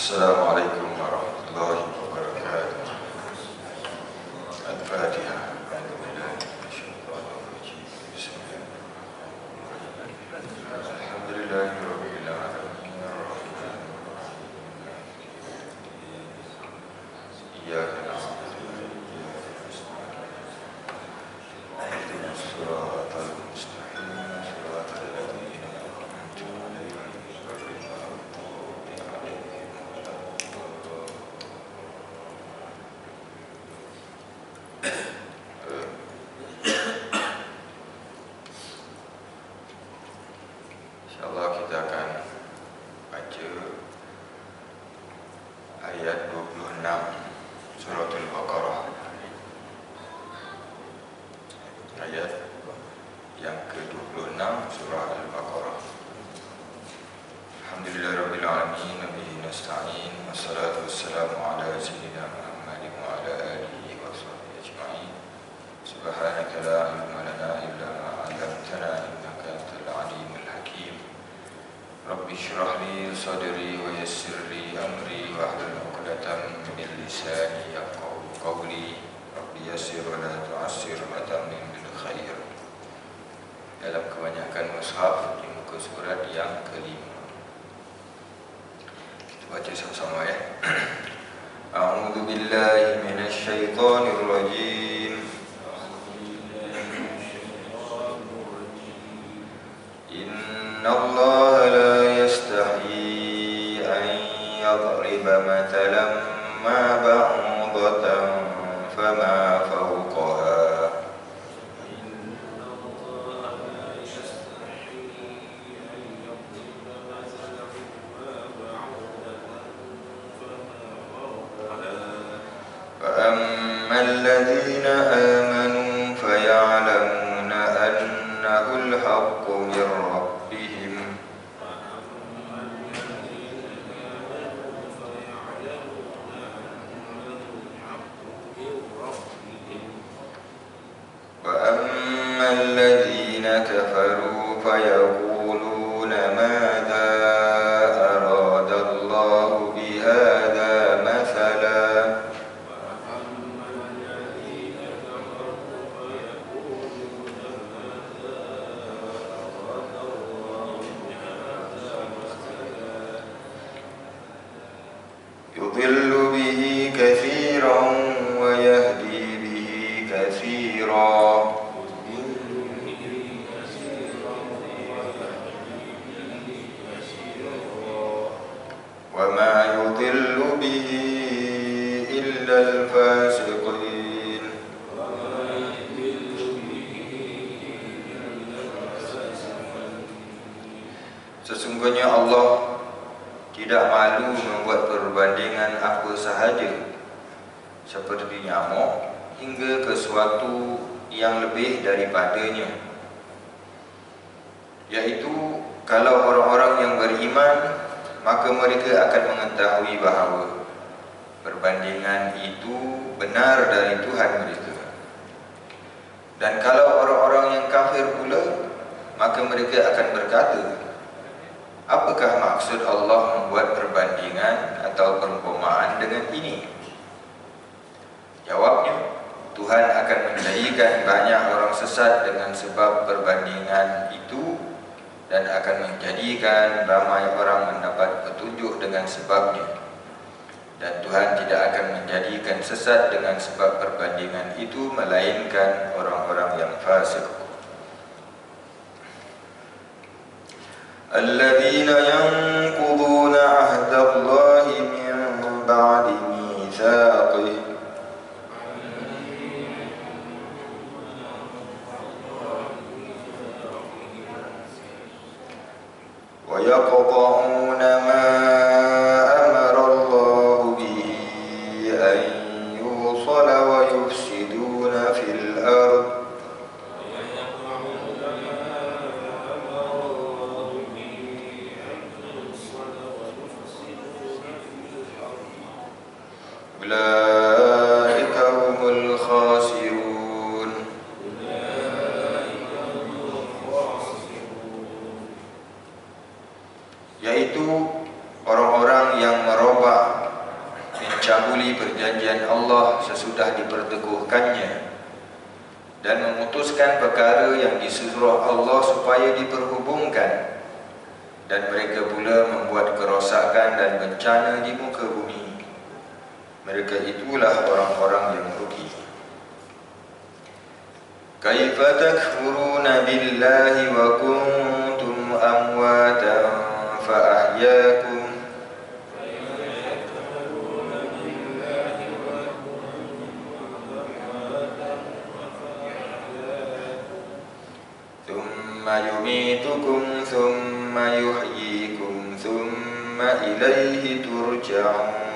Assalamualaikum warahmatullahi wabarakatuh. Al-Fatihah. Alhamdulillahirabbil alamin. Iyyaka na'budu wa iyyaka nasta'in. Ihdinas siratal mustaqim, siratal ladzina an'amta 'alaihim ghairil maghdubi 'alaihim waladdallin. Insyaallah kita akan baca ayat 26 suratul Baqarah. Ayat yang ke-26 surah Al-Baqarah. Alhamdulillahirabbil alamin, nabihi nasta'in, wassalatu wassalamu ala sayyidina Muhammadin wa ala alihi wa sahbihi ajma'in. Subhanaka la ilma lana illa ma 'allamtana innaka antal alimul hakim. Rabbi shrah li sadri wa yassir li amri wahlul 'uqdatam min lisani yafqahu qawli. Rabbi yassir wa la tu'assir wa tammim bil khair. Dalam kebanyakan mushaf di muka surat yang kelima. Kita baca sama-sama ya. A'udzu billahi minasy syaithanir rajim. Innallaha la yastahi an yadriba mathalan ma ba'udatan fama fawqaha. فأما الذين آمنوا فيعلمون أنه الحق من ربهم وأما الذين كفروا فيقولون ماذا أراد الله بهذا مثلا يضل به كثيرا ويهدي به كثيرا وما يضل به إلا الفاسقين. Sesungguhnya Allah tidak malu membuat perbandingan apa sahaja, seperti nyamuk hingga ke sesuatu yang lebih daripadanya, yaitu kalau orang-orang yang beriman, maka mereka akan mengetahui bahawa perbandingan itu benar dari Tuhan mereka. Dan kalau orang-orang yang kafir pula, maka mereka akan berkata, apakah maksud Allah membuat perbandingan atau perumpamaan dengan ini? Jawabnya, Tuhan akan menjadikan banyak orang sesat dengan sebab perbandingan itu, dan akan menjadikan ramai orang mendapat petunjuk dengan sebabnya. Dan Tuhan tidak akan menjadikan sesat dengan sebab perbandingan itu, melainkan orang-orang yang fasik. Alladzina yanquduna ahdallahi min ba'di mitsaqih wa yaqta'una ma amara Allahu bihi an yusala wa yufsiduna fil ardh ulaika humul khasirun. Yaitu orang-orang yang merubah mengabuli perjanjian Allah sesudah diperteguhkannya dan memutuskan perkara yang disuruh Allah supaya diperhubungkan, dan mereka pula membuat kerosakan dan bencana di muka bumi. Mereka itulah orang-orang yang rugi. Kaifa takfuruna billahi wa kuntum amwatan fa ahyakum. Thumma yumitukum thumma yuhyikum thumma ilaihi turja'un.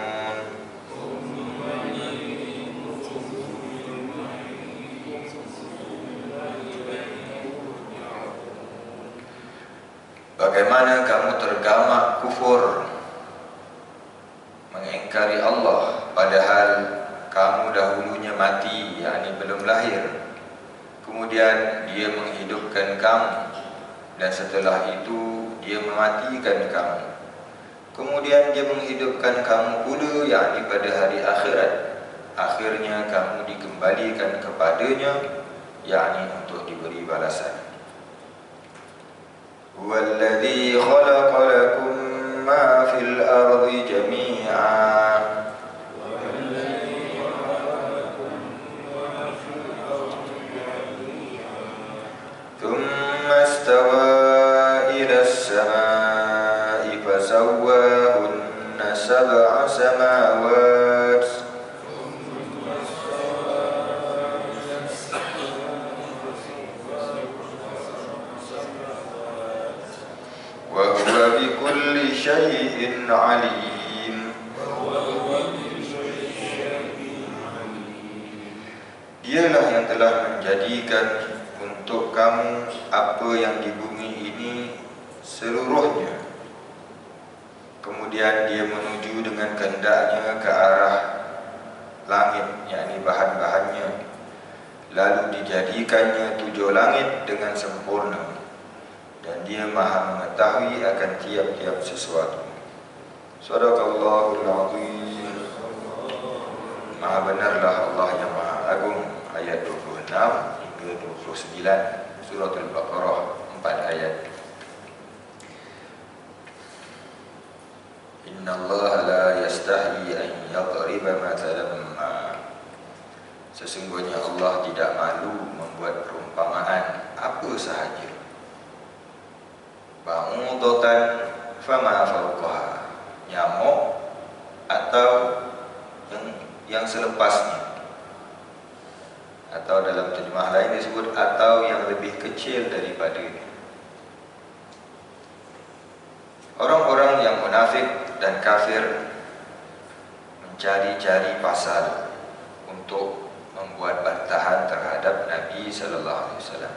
Bagaimana kamu tergamak kufur, mengingkari Allah, padahal kamu dahulunya mati, yakni belum lahir. Kemudian Dia menghidupkan kamu, dan setelah itu Dia mematikan kamu. Kemudian Dia menghidupkan kamu pula, yakni pada hari akhirat. Akhirnya kamu dikembalikan kepadanya, yakni untuk diberi balasan. Huwallazi khalaqa lakum ma fil ardi jami'an thumma istawa ila as-samaa'i fasawwahunna sab'a samawat wa huwa bikulli syai'in alim. Dialah yang telah menjadikan untuk kamu apa yang di bumi ini seluruhnya. Kemudian Dia menuju dengan kehendaknya ke arah langit, yakni bahan-bahannya. Lalu dijadikannya 7 langit dengan sempurna. Dan Dia Maha mengetahui akan tiap-tiap sesuatu. Shadaqallahul azim. Maha benarlah Allah yang Maha Agung. Ayat 26 hingga 29 Surah Al-Baqarah, 4 ayat. Inna Allah la yastahi an yadriba mathalan ma. Sesungguhnya Allah tidak malu membuat perumpamaan apa sahaja. Ba'udatan fama fawqaha, nyamuk atau yang selepasnya, atau dalam terjemah lain disebut atau yang lebih kecil daripadanya. Orang-orang yang munafik dan kafir mencari-cari pasal untuk membuat bantahan terhadap Nabi sallallahu alaihi wasallam.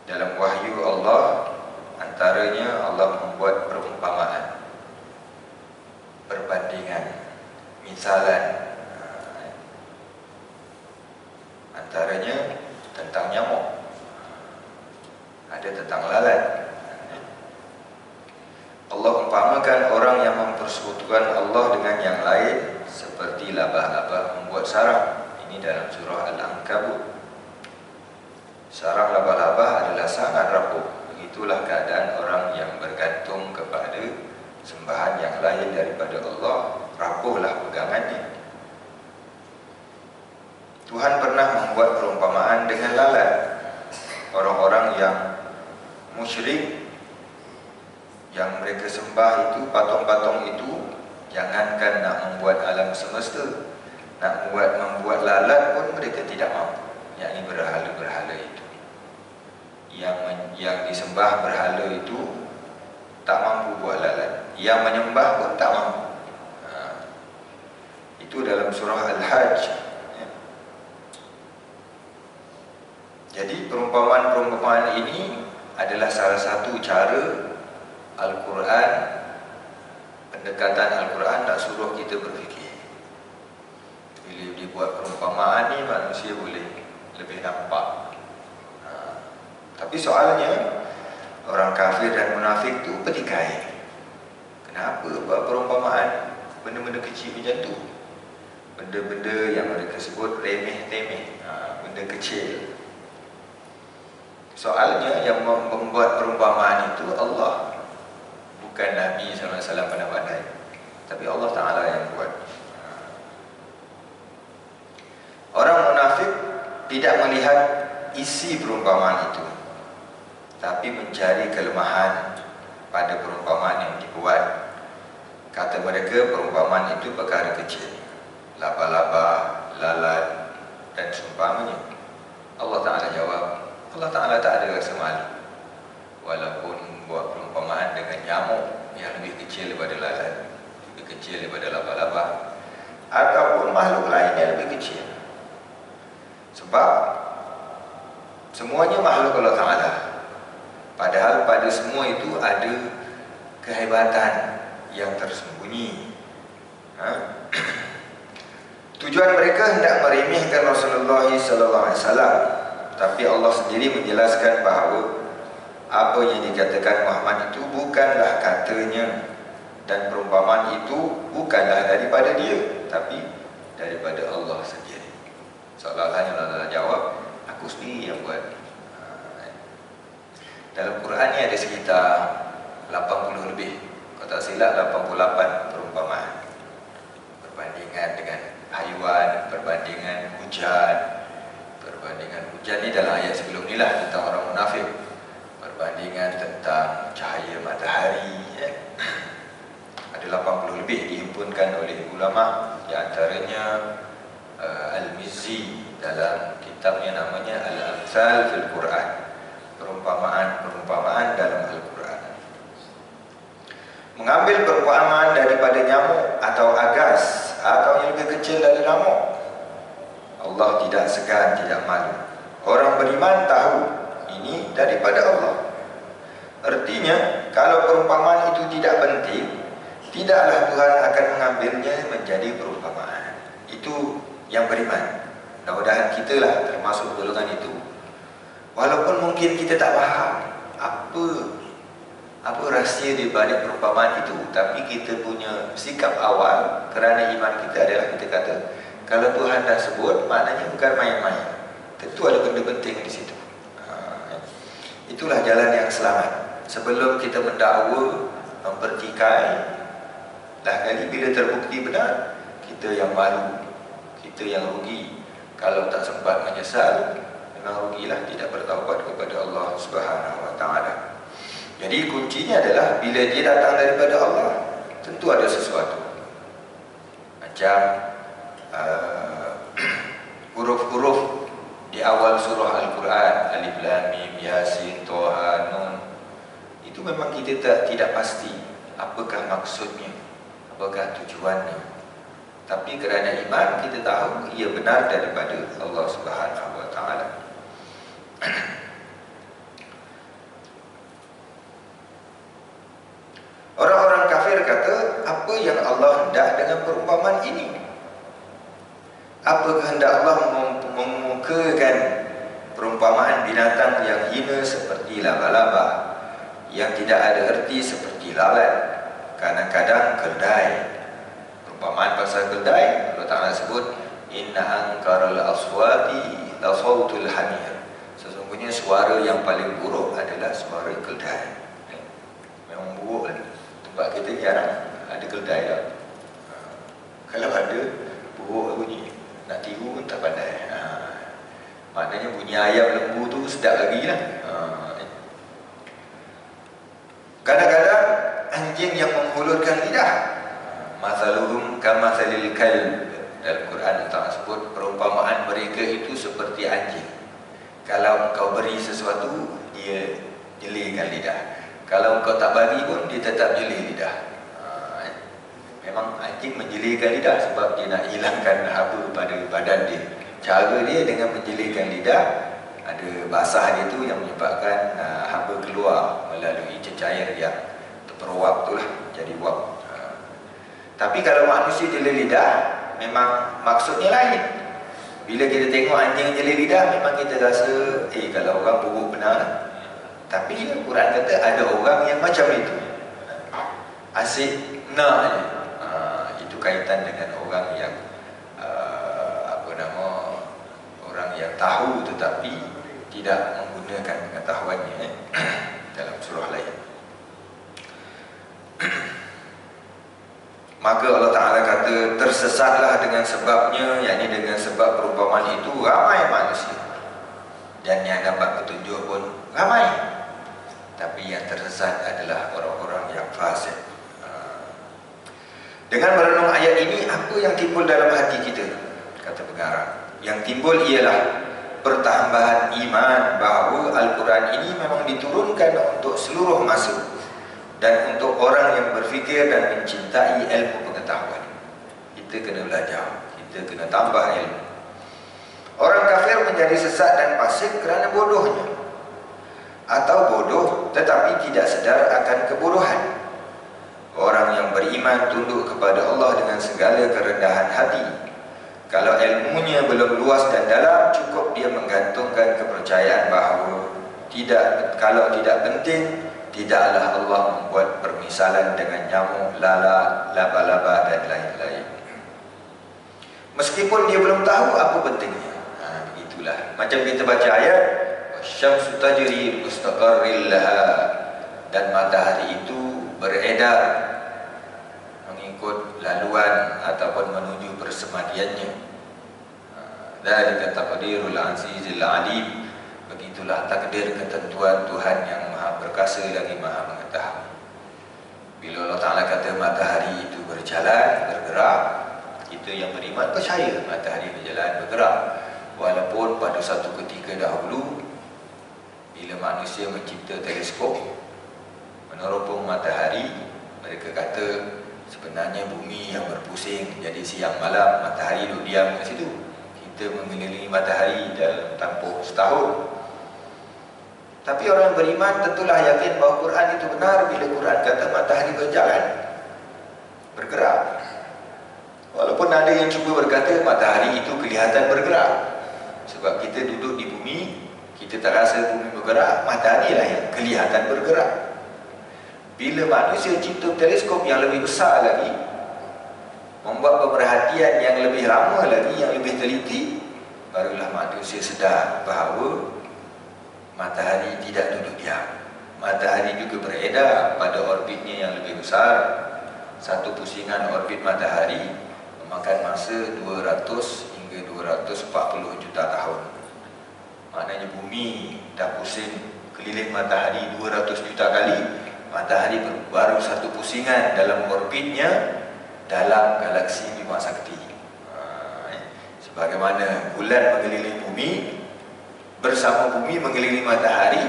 Dalam wahyu Allah, antaranya Allah membuat perumpamaan, perbandingan, misalan. Antaranya tentang nyamuk, ada tentang lalat. Allah umpamakan orang yang mempersekutukan Allah dengan yang lain seperti labah-labah membuat sarang. Ini dalam surah Al-Ankabut. Sarang laba-laba adalah sangat rapuh. Begitulah keadaan orang yang bergantung kepada sembahan yang lain daripada Allah. Rapuhlah pegangannya. Tuhan pernah membuat perumpamaan dengan lalat. Orang-orang yang musyrik, yang mereka sembah itu, patung-patung itu, jangankan nak membuat alam semesta, nak membuat lalat pun mereka tidak mampu. Yakni berhala-berhala itu, yang disembah berhala itu tak mampu buat lalat, yang menyembah pun tak mampu. Itu dalam surah Al-Hajj. Jadi perumpamaan-perumpamaan ini adalah salah satu cara Al-Quran, pendekatan Al-Quran nak suruh kita berfikir. Bila dibuat perumpamaan ni, manusia boleh lebih nampak. Tapi soalnya, orang kafir dan munafik tu petikai. Kenapa buat perumpamaan benda-benda kecil macam tu. Benda-benda yang mereka sebut remeh-temeh, benda kecil. Soalnya yang membuat perumpamaan itu Allah, bukan Nabi SAW pandai-pandai, tapi Allah Ta'ala yang buat. Orang munafik tidak melihat isi perumpamaan itu, tapi mencari kelemahan pada perumpamaan yang dibuat. Kata mereka perumpamaan itu perkara kecil, laba-laba, lalat dan seumpamanya. Allah Ta'ala jawab, Allah Ta'ala tak ada rasa malu walaupun buat perumpamaan dengan nyamuk yang lebih kecil daripada lalat, lebih kecil daripada laba-laba, ataupun makhluk lain yang lebih kecil. Sebab semuanya makhluk Allah Ta'ala, padahal pada semua itu ada kehebatan yang tersembunyi. Tujuan mereka hendak meremehkan Rasulullah SAW, tapi Allah sendiri menjelaskan bahawa apa yang dikatakan Muhammad itu bukanlah katanya, dan perumpamaan itu bukanlah daripada dia, tapi daripada Allah sendiri. Seolah-olahnya Allah jawab, aku sendiri yang buat. Dalam Quran ni ada sekitar 80 lebih, kalau tak silap 88 perumpamaan. Perbandingan dengan haiwan, perbandingan hujan. Perbandingan hujan ni dalam ayat sebelum ni lah, tentang orang munafik. Perbandingan tentang cahaya matahari, ada 80 lebih dihimpunkan oleh ulama, di antaranya Al-Mizzi dalam kitabnya namanya Al-Amthal fil Quran, perumpamaan-perumpamaan dalam Al-Quran. Mengambil perumpamaan daripada nyamuk atau agas atau yang lebih kecil dari nyamuk, Allah tidak segan, tidak malu. Orang beriman tahu ini daripada Allah. Artinya, kalau perumpamaan itu tidak penting, tidaklah Tuhan akan mengambilnya menjadi perumpamaan. Itu yang beriman. Mudah-mudahan kita lah termasuk golongan itu. Walaupun mungkin kita tak faham apa rahsia di balik perumpamaan itu, tapi kita punya sikap awal kerana iman kita adalah kita kata, kalau Tuhan dah sebut, maknanya bukan main-main. Tentu ada benda penting di situ. Itulah jalan yang selamat. Sebelum kita mendakwa, mempertikai, dah kali bila terbukti benar, kita yang malu, kita yang rugi. Kalau tak sempat menyesal, memang rugilah, tidak bertaubat kepada Allah Subhanahu Wa Taala. Jadi kuncinya adalah bila dia datang daripada Allah, tentu ada sesuatu. Macam huruf-huruf di awal surah Al-Quran, Alif Lam Mim Yasin Toha Nun, itu memang kita tidak pasti apakah maksudnya, apakah tujuannya. Tapi kerana iman, kita tahu ia benar daripada Allah Subhanahu Wa Taala. Orang-orang kafir kata, apa yang Allah hendak dengan perumpamaan ini? Apa kehendak Allah memukakan perumpamaan binatang yang hina seperti laba-laba, yang tidak ada erti seperti lalat, kadang-kadang keldai. Perumpamaan pasal keldai, Allah Ta'ala sebut, inna ankaral aswati la sawtul hamir. Sesungguhnya suara yang paling buruk adalah suara keldai. Memang buruk kan? Tempat kita jarang ada keldai lah. Kalau ada, buruk bunyi. Nak tiru pun tak pandai. Maknanya bunyi ayam lembu tu sedap lagi lah. Kadang-kadang anjing yang menghulurkan lidah, mathaluhum kamathalil kalb. Dalam Quran Allah sebut perumpamaan mereka itu seperti anjing. Kalau engkau beri sesuatu, dia jelikan lidah. Kalau engkau tak bagi pun, dia tetap jeli lidah. Memang anjing menjelikan lidah sebab dia nak hilangkan haba pada badan dia. Cara dia dengan menjelikan lidah, ada basah dia tu yang menyebabkan haba keluar melalui cecair yang terperuap tu lah, jadi wap. Tapi kalau manusia jeli lidah, memang maksudnya lain. Bila kita tengok anjing jeli lidah, memang kita rasa, kalau orang buruk benar. Tapi Quran kata ada orang yang macam itu, asyik nak je. Itu berkaitan dengan orang yang orang yang tahu tetapi tidak menggunakan pengetahuannya dalam surah lain. Maka Allah Ta'ala kata tersesatlah dengan sebabnya, yakni dengan sebab perumpamaan itu ramai manusia, dan yang dapat petunjuk pun ramai, tapi yang tersesat adalah orang-orang yang fasik. Dengan merenung ayat ini, apa yang timbul dalam hati kita? Kata pengarang, yang timbul ialah pertambahan iman bahawa Al-Quran ini memang diturunkan untuk seluruh masa dan untuk orang yang berfikir dan mencintai ilmu pengetahuan. Kita kena belajar, kita kena tambah ilmu. Orang kafir menjadi sesat dan fasik kerana bodohnya, atau bodoh tetapi tidak sedar akan kebodohan. Orang yang beriman tunduk kepada Allah dengan segala kerendahan hati. Kalau ilmunya belum luas dan dalam, cukup dia menggantungkan kepercayaan bahawa kalau tidak penting, tidaklah Allah membuat permisalan dengan nyamuk, lalat, laba-laba dan lain-lain. Meskipun dia belum tahu apa pentingnya. Begitulah. Macam kita baca ayat, Syamsu tajri mustaqarril laha, dan matahari itu beredar mengikut laluan ataupun menuju persemadiannya. Dzalika taqdirul azizil alim. Begitulah takdir ketentuan Tuhan yang Maha Perkasa lagi Maha Mengetahui. Bila Allah Ta'ala kata matahari itu berjalan, bergerak, kita yang beriman percaya matahari berjalan, bergerak. Walaupun pada satu ketika dahulu, bila manusia mencipta teleskop meneropong matahari, mereka kata sebenarnya bumi yang berpusing, jadi siang malam, matahari duduk diam kat situ. Kita mengelilingi matahari dalam tempoh setahun. Tapi orang beriman tentulah yakin bahawa Quran itu benar bila Quran kata matahari berjalan, bergerak. Walaupun ada yang cuba berkata matahari itu kelihatan bergerak, sebab kita duduk di bumi, kita tak rasa bumi bergerak, matahari lah yang kelihatan bergerak. Bila manusia cipta teleskop yang lebih besar lagi, membuat pemerhatian yang lebih lama lagi, yang lebih teliti, barulah manusia sedar bahawa matahari tidak duduk diam. Matahari juga beredar pada orbitnya yang lebih besar. Satu pusingan orbit matahari memakan masa 200 hingga 240 juta tahun. Maknanya bumi dah pusing keliling matahari 200 juta kali, matahari baru satu pusingan dalam orbitnya dalam galaksi Bima Sakti. Sebagaimana bulan mengelilingi bumi, bersama bumi mengelilingi matahari,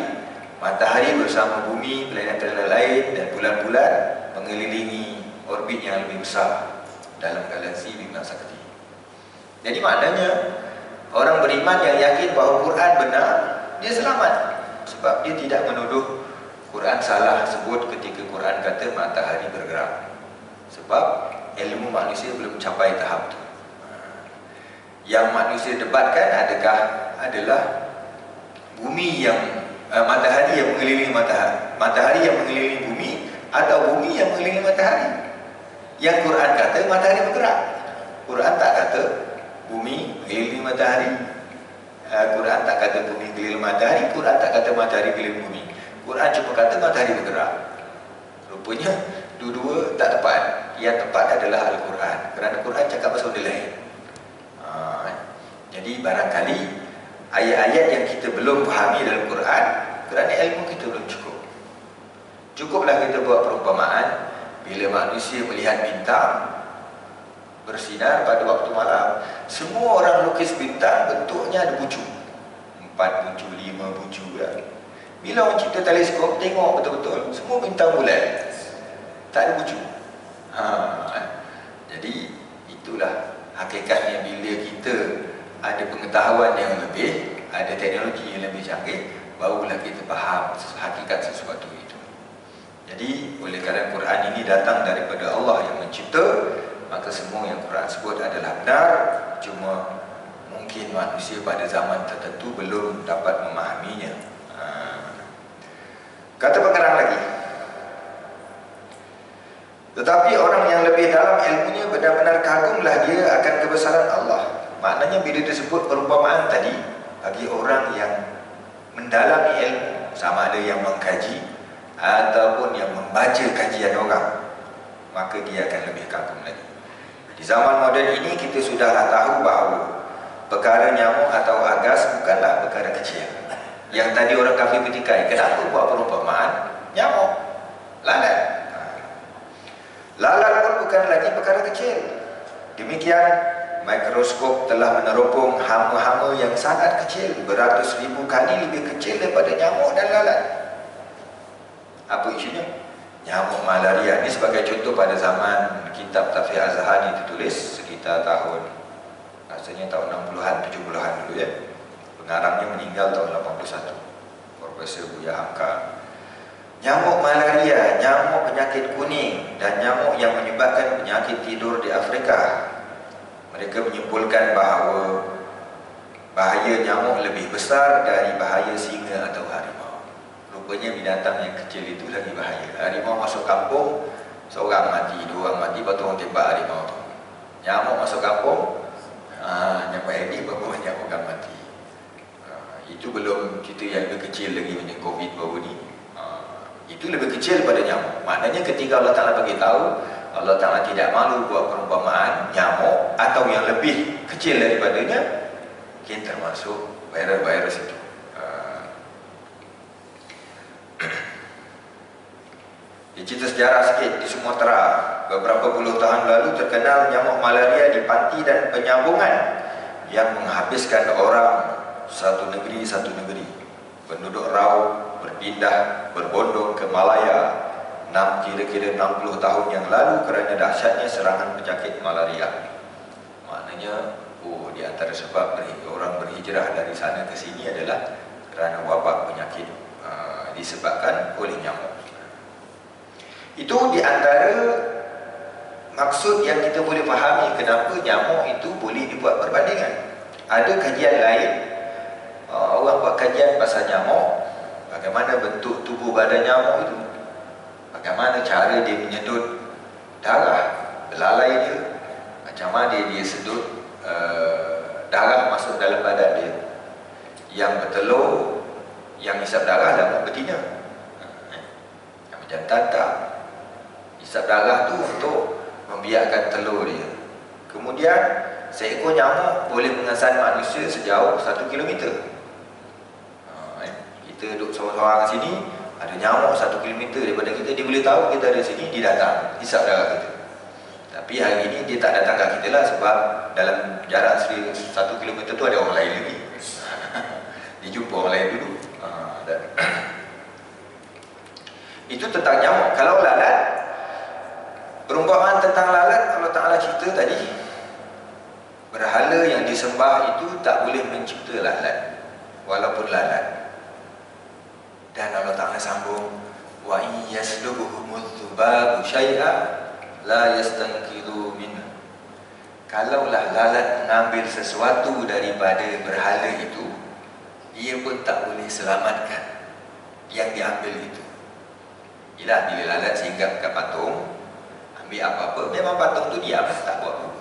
matahari bersama bumi, planet-planet lain dan bulan-bulan mengelilingi orbit yang lebih besar dalam galaksi Bima Sakti. Jadi maknanya orang beriman yang yakin bahawa Quran benar, dia selamat, sebab dia tidak menuduh Quran salah sebut ketika Quran kata matahari bergerak, sebab ilmu manusia belum capai tahap itu. Yang manusia debatkan adalah bumi yang matahari yang mengelilingi matahari yang mengelilingi bumi, atau bumi yang mengelilingi matahari. Yang Quran kata matahari bergerak, Quran tak kata bumi mengelilingi matahari. Quran tak kata bumi mengelilingi matahari, Quran tak kata matahari mengelilingi bumi. Quran cuma kata matahari bergerak. Rupanya dua-dua tak tepat. Yang tepat adalah Al-Quran, kerana Quran cakap pasal benda lain. Jadi barangkali ayat-ayat yang kita belum fahami dalam Quran kerana ilmu kita belum cukup. Cukuplah kita buat perumpamaan, bila manusia melihat bintang bersinar pada waktu malam, semua orang lukis bintang bentuknya ada bucu, 4 bucu, 5 bucu kan? Bila orang cipta teleskop, tengok betul-betul semua bintang bulan, tak ada bucu. Jadi itulah hakikatnya bila kita ada pengetahuan yang lebih, ada teknologi yang lebih canggih, barulah kita faham hakikat sesuatu itu. Jadi oleh kerana Quran ini datang daripada Allah yang mencipta, maka semua yang Quran sebut adalah benar. Cuma mungkin manusia pada zaman tertentu belum dapat memahaminya. Kata pengarang lagi, Tetapi orang yang lebih dalam ilmunya benar-benar kagumlah dia akan kebesaran Allah. Maknanya bila disebut perumpamaan tadi, bagi orang yang mendalami ilmu, sama ada yang mengkaji ataupun yang membaca kajian orang, maka dia akan lebih kagum lagi. Di zaman moden ini kita sudahlah tahu bahawa perkara nyamuk atau agas bukanlah perkara kecil. Yang tadi orang kafir petikai, kenapa buat perumpamaan nyamuk, lalat? Lalat pun bukan lagi perkara kecil. Demikian mikroskop telah meneropong hama-hama yang sangat kecil, beratus ribu kali lebih kecil daripada nyamuk dan lalat. Apa isunya? Nyamuk malaria. Ini sebagai contoh, pada zaman kitab Tafsir Az-Zahani ditulis sekitar tahun, rasanya tahun 60-an, 70-an dulu ya. Pengarangnya meninggal tahun 81, Profesor Buya Hamka. Nyamuk malaria, nyamuk penyakit kuning, dan nyamuk yang menyebabkan penyakit tidur di Afrika. Mereka menyimpulkan bahawa bahaya nyamuk lebih besar dari bahaya singa atau harimau. Rupanya binatang yang kecil itu lagi bahaya. Harimau masuk kampung, seorang mati, dua orang mati, lepas tu orang tembak harimau tu. Nyamuk masuk kampung, nyamuk ini berapa banyak orang mati. Itu belum kita yang lebih kecil lagi macam COVID baru ni. Itu lebih kecil daripada nyamuk. Maknanya ketika Allah Ta'ala bagi tahu, Allah Ta'ala tidak malu buat perumpamaan nyamuk atau yang lebih kecil daripadanya, mungkin termasuk virus itu. Di cerita sejarah sikit, di Sumatera beberapa puluh tahun lalu terkenal nyamuk malaria di panti dan penyambungan yang menghabiskan orang satu negeri. Penduduk Rau berpindah berbondong ke Malaya kira-kira 60 tahun yang lalu kerana dahsyatnya serangan penyakit malaria. Maknanya di antara sebab orang berhijrah dari sana ke sini adalah kerana wabak penyakit disebabkan oleh nyamuk. Itu di antara maksud yang kita boleh fahami kenapa nyamuk itu boleh dibuat perbandingan. Ada kajian lain, orang buat kajian pasal nyamuk, bagaimana bentuk tubuh badan nyamuk itu, bagaimana cara dia menyedut darah, belalai dia, macam mana dia sedut darah masuk dalam badan dia. Yang bertelur, yang hisap darah nyamuk betina, yang berjantan tak. Hisap darah tu untuk membiarkan telur dia. Kemudian seekor nyamuk boleh mengesan manusia sejauh 1 kilometer. Kita duduk seorang-seorang sini, ada nyamuk 1 kilometer daripada kita, dia boleh tahu kita ada sini, dia datang hisap darah kita. Tapi hari ini dia tak datang kat kita lah, sebab dalam jarak 1 kilometer tu ada orang lain lagi. Dia jumpa orang lain dulu. Itu tentang nyamuk. Kalau lalat, perumpamaan tentang lalat, Allah Ta'ala cerita tadi, berhala yang disembah itu tak boleh mencipta lalat, walaupun lalat. Dan Allah Ta'ala sambung, wa in yaslubuhumul dhubabu syai'a la yastanqidhu minhu. Kalaulah lalat mengambil sesuatu daripada berhala itu, dia pun tak boleh selamatkan yang diambil itu. Ialah bila lalat singgah ke patung, ambil apa-apa, memang patung tu diam, tak buat apa.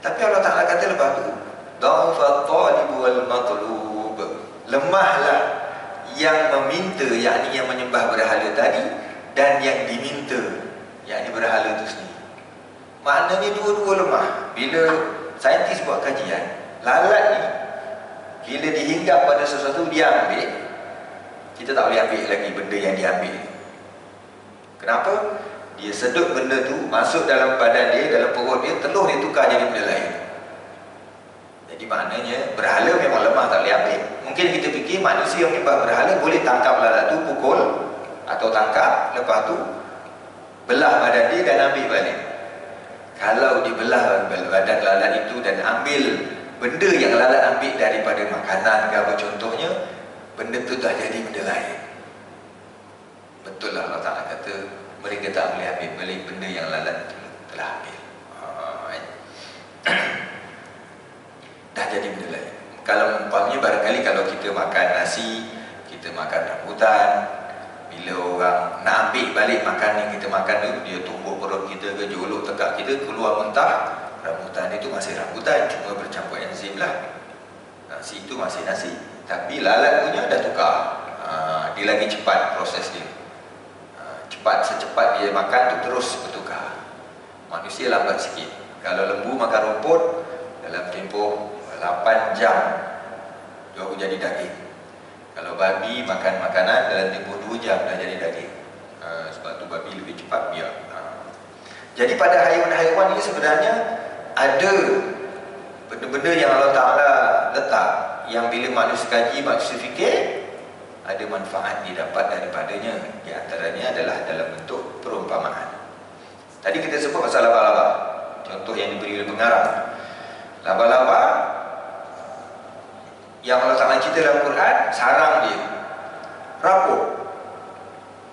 Tapi Allah Ta'ala kata lepas tu, dha'fa at-talibu wal matlub, lemahlah yang meminta, yakni yang menyembah berhala tadi, dan yang diminta, yakni berhala itu sendiri. Maknanya dua-dua lemah. Bila saintis buat kajian, lalat ni bila dihinggap pada sesuatu dia ambil, kita tak boleh ambil lagi benda yang dia ambil. Kenapa? Dia sedut benda tu masuk dalam badan dia, dalam perut dia, telur dia tukar jadi benda lain. Jadi maknanya berhala memang lemah, tak boleh ambil. Mungkin kita fikir manusia yang menyembah berhala boleh tangkap lalat tu, pukul atau tangkap, lepas tu belah badan dia dan ambil balik. Kalau dibelah badan lalat itu dan ambil benda yang lalat ambil daripada makanan ke apa contohnya, benda tu dah jadi benda lain. Betul lah Allah Ta'ala kata mereka tak boleh ambil balik benda yang lalat telah ambil. Dah jadi benda lain. Kalau umpamanya barangkali kalau kita makan nasi, kita makan rambutan, Bila orang nak ambil balik makan yang kita makan tu, dia tumbuk perut kita ke jolok tekak kita, keluar muntah, rambutan itu masih rambutan, cuma bercampur enzim lah. Nasi itu masih nasi, tapi lalat punya dah tukar. Dia lagi cepat proses dia. Secepat dia makan tu terus bertukar. Manusia lambat sikit. Kalau lembu makan rumput, dalam tempoh 8 jam baru jadi daging. Kalau babi makan makanan, dalam tempoh 2 jam dah jadi daging. Sebab tu babi lebih cepat biar. Jadi pada haiwan-haiwan ini sebenarnya ada benda-benda yang Allah Ta'ala letak, yang bila manusia kaji, manusia fikir, ada manfaat didapat daripadanya. Di antaranya adalah dalam bentuk perumpamaan. Tadi kita sebut pasal laba-laba, contoh yang diberi oleh pengarang. Laba-laba yang Allah Ta'ala cerita dalam Quran, sarang dia rapuh.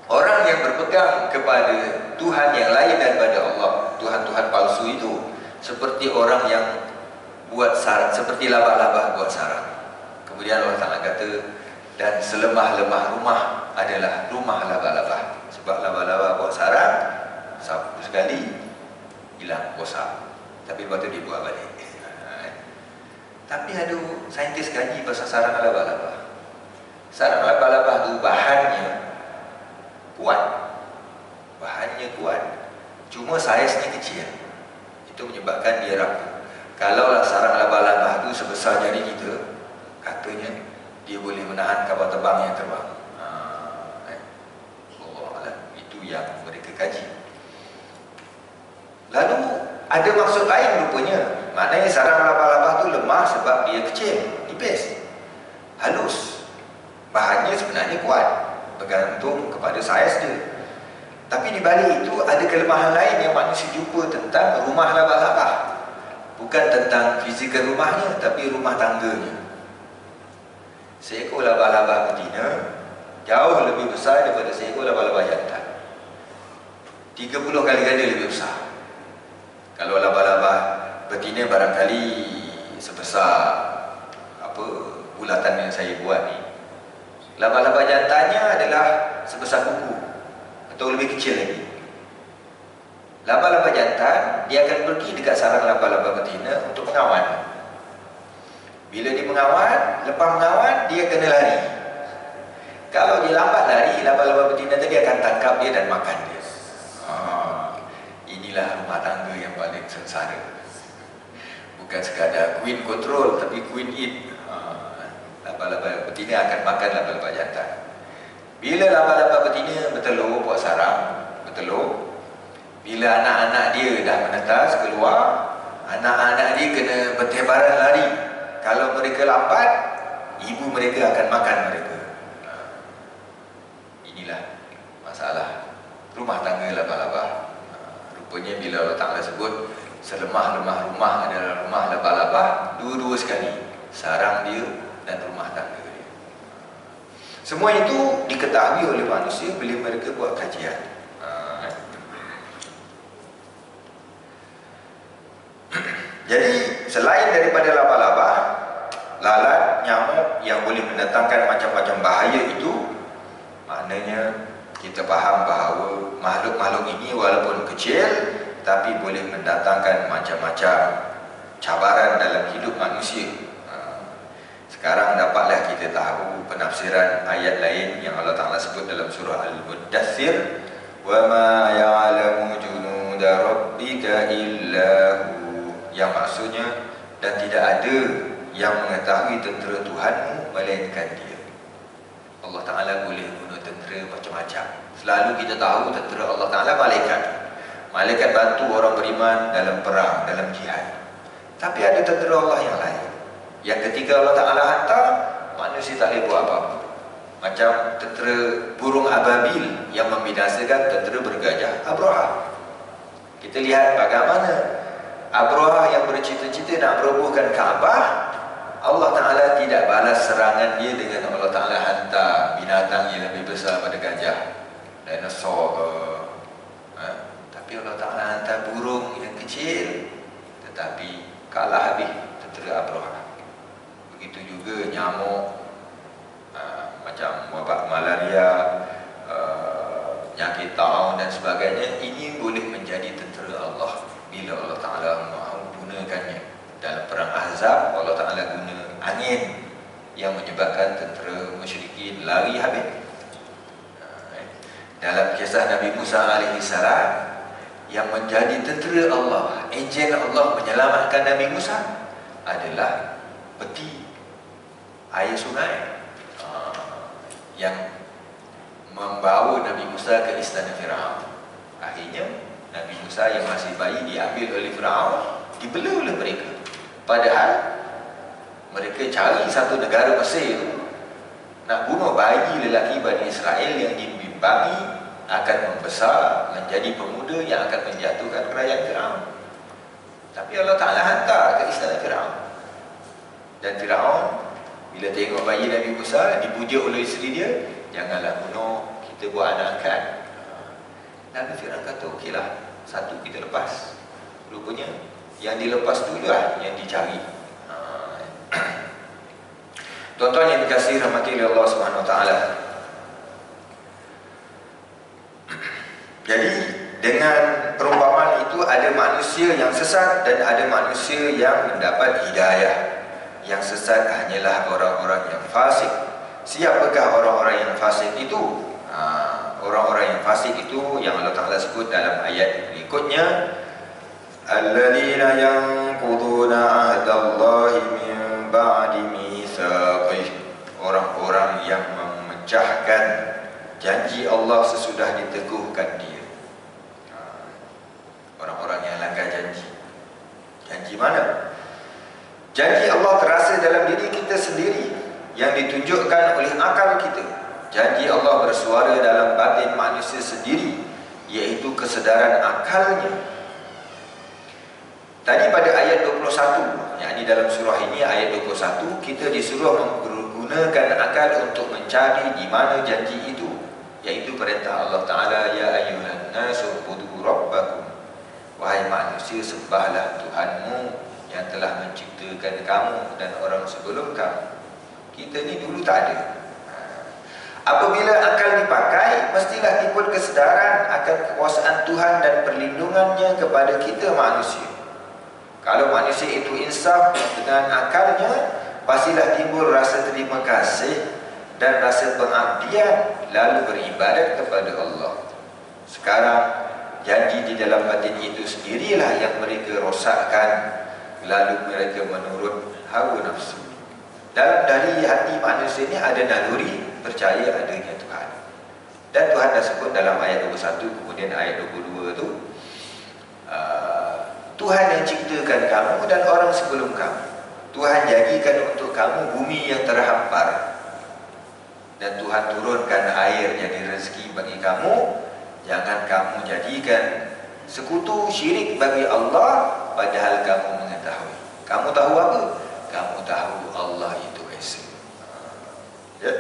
Orang yang berpegang kepada Tuhan yang lain daripada Allah, Tuhan-Tuhan palsu itu, seperti orang yang buat sarang, seperti laba-laba buat sarang. Kemudian Allah Ta'ala kata, dan selemah-lemah rumah adalah rumah laba-laba. Sebab laba-laba buat sarang, sapu sekali hilang, rosak, tapi lepas tu dia buat balik. Tapi ada saintis kaji pasal sarang laba-laba. Sarang laba-laba tu bahannya kuat, cuma saiznya kecil. Itu menyebabkan dia rapuh. Kalaulah sarang laba-laba tu sebesar jari kita, katanya dia boleh menahan kapal terbang yang terbang. Itu yang mereka kaji. Lalu ada maksud lain rupanya. Maknanya sarang laba-laba tu lemah sebab dia kecil, tipis, halus. Bahannya sebenarnya kuat, bergantung kepada saiz dia. Tapi di balik itu ada kelemahan lain yang manusia jumpa tentang rumah laba-laba. Bukan tentang fizikal rumahnya, tapi rumah tangganya. Seekor laba-laba betina jauh lebih besar daripada seekor laba-laba jantan. 30 kali ganda lebih besar. Kalau laba-laba betina barangkali sebesar bulatan yang saya buat ni. Laba-laba jantannya adalah sebesar kuku atau lebih kecil lagi. Laba-laba jantan dia akan pergi dekat sarang laba-laba betina untuk mengawan. Bila dia mengawan, lepas mengawan dia kena lari. Kalau dia lambat lari, laba-laba betina tadi akan tangkap dia dan makan dia. Inilah rumah tangga yang paling sengsara. Bukan sekadar queen control, tapi queen eat. Laba-laba betina akan makan laba-laba jantan. Bila laba-laba betina bertelur, buat sarang, bertelur, bila anak-anak dia dah menetas keluar, anak-anak dia kena bertebaran lari. Kalau mereka lambat, ibu mereka akan makan mereka. Inilah masalah rumah tangga laba-laba. Rupanya bila Allah Ta'ala sebut selemah-lemah rumah adalah rumah laba-laba, dua-dua sekali, sarang dia dan rumah tangga dia. Semua itu diketahui oleh manusia bila mereka buat kajian. Jadi selain daripada laba-laba, lalat, nyamuk yang boleh mendatangkan macam-macam bahaya itu, maknanya kita faham bahawa makhluk-makhluk ini walaupun kecil tapi boleh mendatangkan macam-macam cabaran dalam hidup manusia. Sekarang dapatlah kita tahu penafsiran ayat lain yang Allah Ta'ala sebut dalam surah Al-Muddathir, wa ma ya'lamu junuda rabbika illahu, yang maksudnya dan tidak ada yang mengetahui tentera Tuhanmu melainkan dia. Allah Ta'ala boleh guna tentera macam-macam. Selalu kita tahu tentera Allah Ta'ala malaikat. Malaikat bantu orang beriman dalam perang, dalam jihad. Tapi ada tentera Allah yang lain, yang ketika Allah Ta'ala hantar, manusia tak boleh buat apa-apa. Macam tentera burung ababil yang membinasakan tentera bergajah Abraha. Kita lihat bagaimana Abraha yang bercita-cita nak merobohkan Kaabah, Allah Ta'ala tidak balas serangan dia dengan Allah Ta'ala hantar binatang yang lebih besar pada gajah, dinosaur ke. Tapi Allah Ta'ala hantar burung yang kecil, tetapi kalah habis tentera Abraha. Begitu juga nyamuk, macam wabak malaria, penyakit taun dan sebagainya, ini boleh menjadi tentera Allah bila Allah Ta'ala mahu gunakannya. Dalam perang Ahzab, Allah Ta'ala guna angin yang menyebabkan tentera musyrikin lari habis. Dalam kisah Nabi Musa AS, yang menjadi tentera Allah, enjin Allah menyelamatkan Nabi Musa adalah peti air sungai yang membawa Nabi Musa ke istana Firaun. Akhirnya Nabi Musa yang masih bayi diambil oleh Firaun, dibela oleh mereka. Padahal mereka cari satu negara Mesir nak bunuh bayi lelaki Bani Israel yang dibimbangi akan membesar menjadi pemuda yang akan menjatuhkan kerajaan Firaun. Tapi Allah Ta'ala hantar ke istana Firaun. Dan Firaun bila tengok bayi Nabi Musa dipuja oleh isteri dia, janganlah bunuh, kita buat anak angkat. Nabi Firaun kata, okeylah, satu kita lepas. Rupanya yang dilepas tu lah yang dicari. Tuan-tuan yang dikasihi rahmati oleh Allah Subhanahu Wa Taala. Jadi dengan perumpamaan itu ada manusia yang sesat dan ada manusia yang mendapat hidayah. Yang sesat hanyalah orang-orang yang fasik. Siapakah orang-orang yang fasik itu? Orang-orang yang fasik itu yang Allah Ta'ala sebut dalam ayat berikutnya, alladzina yanquduna ahdallahi min ba'di mitsaqih, orang-orang yang memecahkan janji Allah sesudah diteguhkan dia. Orang-orang yang langgar janji. Janji mana? Janji Allah terasa dalam diri kita sendiri yang ditunjukkan oleh akal kita. Janji Allah bersuara dalam batin manusia sendiri, iaitu kesedaran akalnya. Tadi pada ayat 21, yakni dalam surah ini ayat 21, kita disuruh menggunakan akal untuk mencari di mana janji itu, iaitu perintah Allah Ta'ala, ya ayyuhan nasu ubudu rabbakum, wahai manusia, sembahlah Tuhanmu yang telah menciptakan kamu dan orang sebelum kamu. Kita ni dulu tak ada. Apabila akal dipakai, mestilah timbul kesedaran akan kekuasaan Tuhan dan perlindungannya kepada kita manusia. Kalau manusia itu insaf dengan akalnya, pastilah timbul rasa terima kasih dan rasa pengabdian, lalu beribadat kepada Allah. Sekarang, janji di dalam batin itu sendirilah yang mereka rosakkan, lalu mereka menurut hawa nafsu. Dari hati manusia ini ada naluri percaya adanya Tuhan. Dan Tuhan dah sebut dalam ayat 21, kemudian ayat 22 tu, Tuhan yang ciptakan kamu dan orang sebelum kamu. Tuhan jadikan untuk kamu bumi yang terhampar, dan Tuhan turunkan air jadi rezeki bagi kamu. Jangan kamu jadikan sekutu syirik bagi Allah, padahal kamu mengetahui. Kamu tahu apa? Kamu tahu Allah itu Esa. Ya?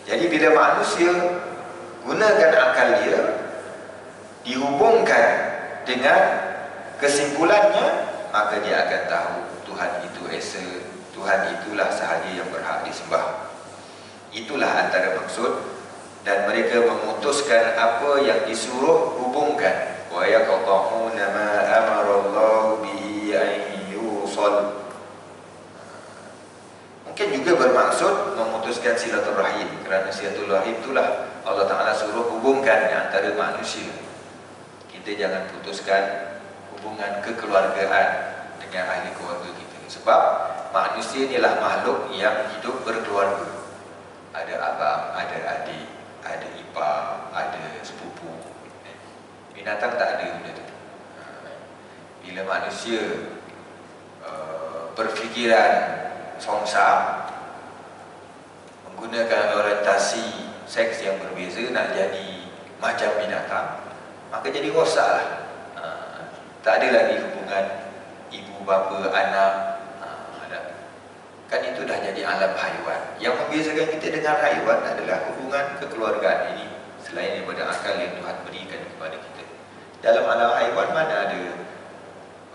Jadi bila manusia gunakan akal dia, dihubungkan dengan kesimpulannya, maka dia akan tahu Tuhan itu Esa. Tuhan itulah sahaja yang berhak disembah. Itulah antara maksud. Dan mereka memutuskan apa yang disuruh hubungkan. Wa yaqta'una ma amarallahu bihi an yusal. Mungkin juga bermaksud memutuskan silaturahim, kerana silaturahim itulah Allah Ta'ala suruh hubungkan antara manusia. Kita jangan putuskan hubungan kekeluargaan dengan ahli keluarga kita. Sebab manusia inilah makhluk yang hidup berkeluarga. Ada abang, ada adik, ada ipar, ada sepupu. Binatang tak ada benda tu. Bila manusia berfikiran songsa, menggunakan orientasi seks yang berbeza nak jadi macam binatang, maka jadi rosaklah. Tak ada lagi hubungan ibu bapa anak. Kan itu dah jadi alam haiwan. Yang membezakan kita dengan haiwan adalah hubungan kekeluargaan ini, selain daripada akal yang Tuhan berikan kepada kita. Dalam alam haiwan mana ada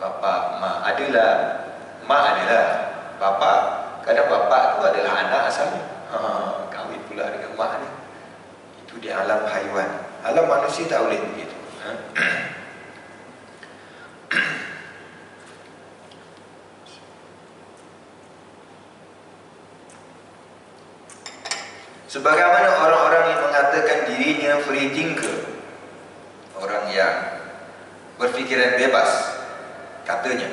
bapa, mak? Adalah mak, adalah bapa. Kadang bapa tu adalah anak asalnya, kahwin pula dengan mak ni. Itu di alam haiwan. Alam manusia tak boleh begitu. Sebagaimana orang-orang yang mengatakan dirinya free thinker, orang yang berfikiran bebas, katanya.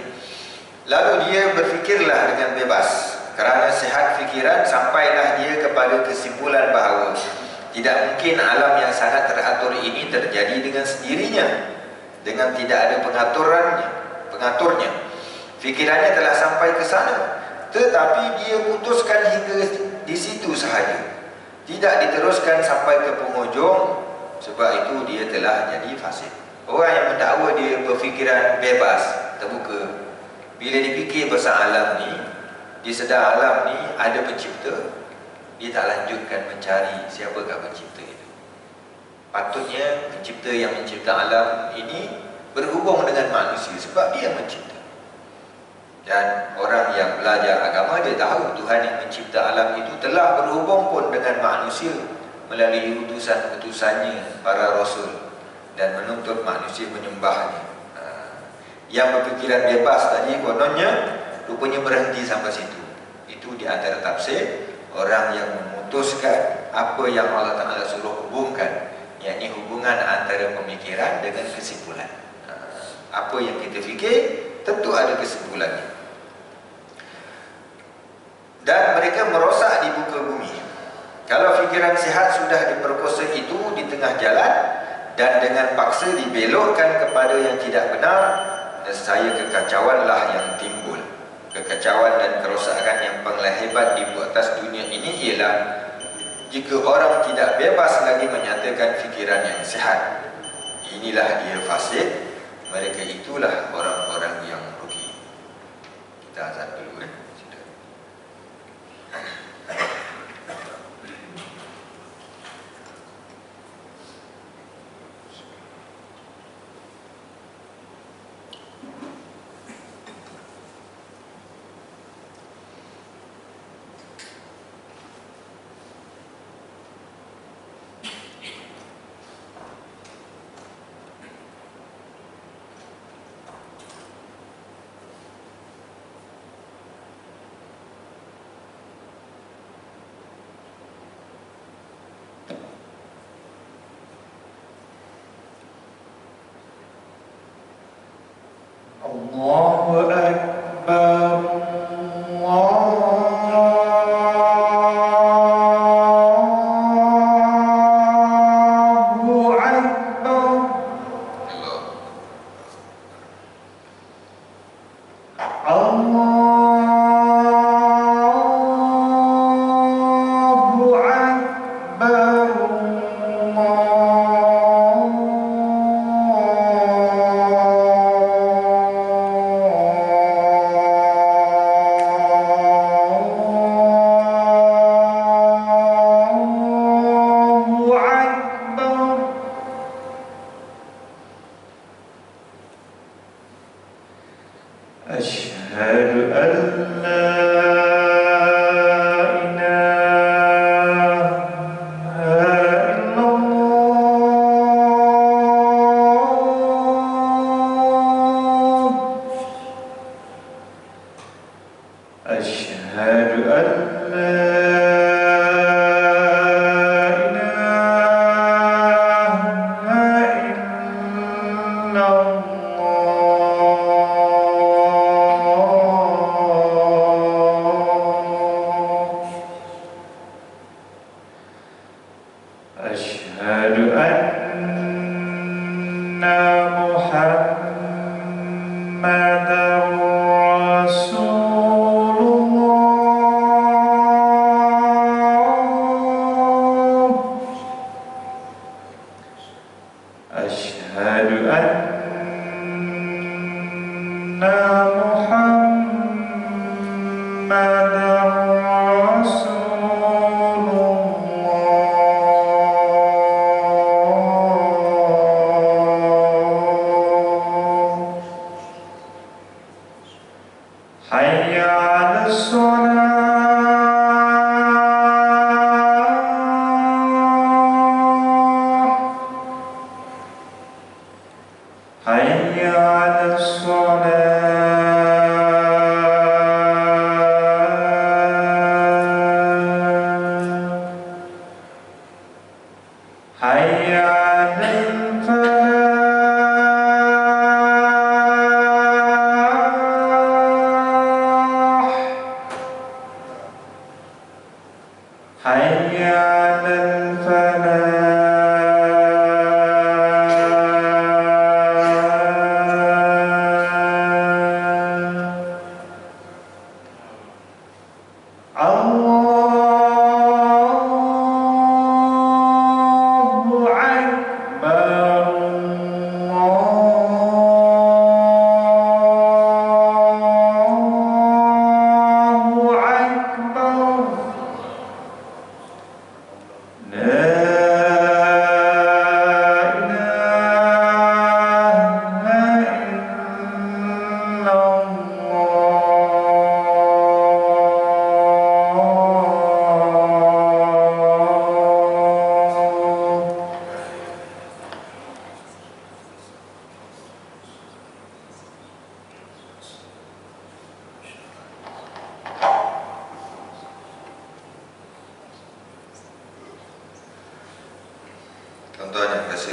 Lalu dia berfikirlah dengan bebas. Kerana sehat fikiran, sampailah dia kepada kesimpulan bahawa tidak mungkin alam yang sangat teratur ini terjadi dengan sendirinya, dengan tidak ada pengaturnya. Fikirannya telah sampai ke sana, tetapi dia putuskan hingga di situ sahaja, tidak diteruskan sampai ke penghujung. Sebab itu dia telah jadi fasik. Orang yang mendakwa dia berfikiran bebas, terbuka, bila dipikir pasal alam ni, dia sedar alam ni ada pencipta, dia tak lanjutkan mencari siapakah pencipta itu. Patutnya pencipta yang mencipta alam ini berhubung dengan manusia, sebab dia mencipta. Dan orang yang belajar agama, dia tahu Tuhan yang mencipta alam itu telah berhubung pun dengan manusia melalui utusan-utusannya, para rasul, dan menuntut manusia menyembahnya. Yang berfikiran bebas tadi kononnya rupanya berhenti sampai situ. Itu di antara tafsir orang yang memutuskan apa yang Allah Ta'ala suruh hubungkan, yakni hubungan antara pemikiran dengan kesimpulan. Apa yang kita fikir tentu ada kesimpulannya. Dan mereka merosak di muka bumi. Kalau fikiran sihat sudah diperkosa itu di tengah jalan dan dengan paksa dibelokkan kepada yang tidak benar, nescaya kekacauanlah yang timbul. Kekacauan dan kerosakan yang paling hebat di atas dunia ini ialah jika orang tidak bebas lagi menyatakan fikiran yang sihat. Inilah dia fasik. Mereka itulah orang-orang yang rugi. Kita azan dulu kan? Allahu Akbar, Allahu Akbar. Allahu Akbar. Asyhadu an la ilaha illallah. Asyhadu an la Asyhadu anna Muhammadar Rasulullah. Asyhadu anna Muhammadar Hayya 'alas shalah.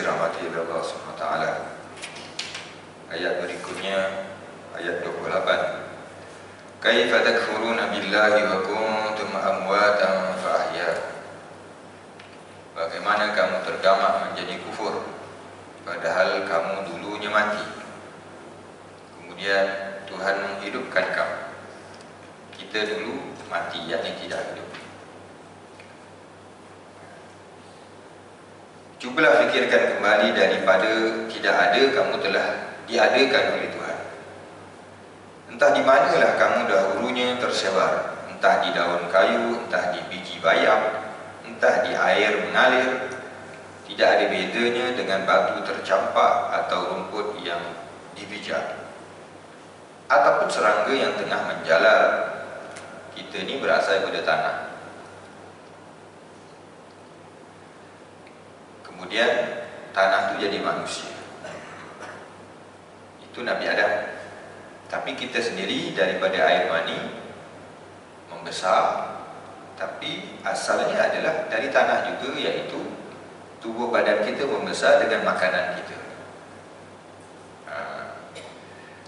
dirahmati oleh Allah Subhanahu wa taala. Ayat berikutnya ayat 28. Kaifa takfuruna billahi wa kuntum amwatan fa ahya. Bagaimana kamu tergamak menjadi kufur padahal kamu dulunya mati. Kemudian Tuhan menghidupkan kamu. Kita dulu mati, yakni tidak hidup. Cubalah fikirkan kembali, daripada tidak ada kamu telah diadakan oleh Tuhan. Entah di manalah kamu dahulunya tersebar, entah di daun kayu, entah di biji bayam, entah di air mengalir. Tidak ada bedanya dengan batu tercampak atau rumput yang dibijak, ataupun serangga yang tengah menjalar. Kita ni berasal daripada tanah. Kemudian tanah tu jadi manusia. Itu Nabi Adam. Tapi kita sendiri daripada air mani membesar, tapi asalnya adalah dari tanah juga, iaitu tubuh badan kita membesar dengan makanan kita.